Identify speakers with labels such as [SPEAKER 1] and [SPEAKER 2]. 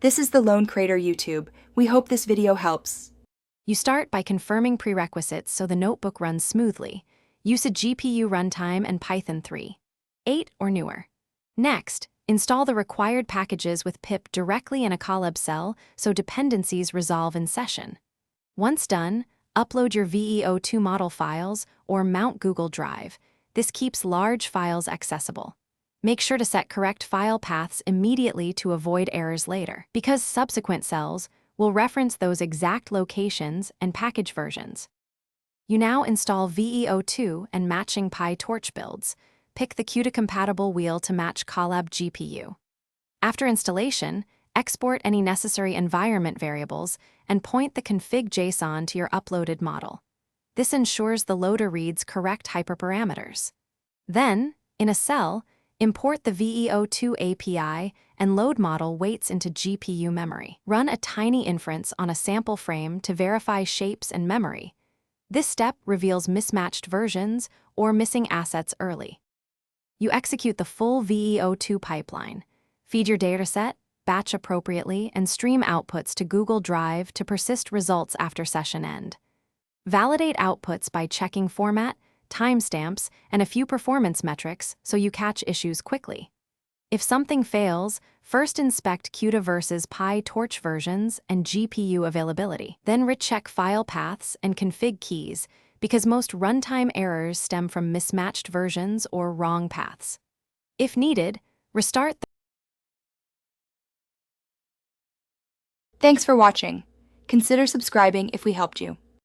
[SPEAKER 1] This is the Lone Crater YouTube. We hope this video helps.
[SPEAKER 2] You start by confirming prerequisites so the notebook runs smoothly. Use a GPU runtime and Python 3.8 or newer. Next, install the required packages with pip directly in a Colab cell so dependencies resolve in session. Once done, upload your VEO2 model files or mount Google Drive. This keeps large files accessible. Make sure to set correct file paths immediately to avoid errors later, because subsequent cells will reference those exact locations and package versions. You now install VEO2 and matching PyTorch builds. Pick the CUDA-compatible wheel to match Colab GPU. After installation, export any necessary environment variables and point the config.json to your uploaded model. This ensures the loader reads correct hyperparameters. Then, in a cell, import the VEO2 API and load model weights into GPU memory. Run a tiny inference on a sample frame to verify shapes and memory. This step reveals mismatched versions or missing assets early. You execute the full VEO2 pipeline. Feed your dataset, batch appropriately, and stream outputs to Google Drive to persist results after session end. Validate outputs by checking format, timestamps, and a few performance metrics so you catch issues quickly. If something fails, first inspect CUDA versus PyTorch versions and GPU availability. Then recheck file paths and config keys, because most runtime errors stem from mismatched versions or wrong paths. If needed, restart the
[SPEAKER 1] Thanks for watching. Consider subscribing if we helped you.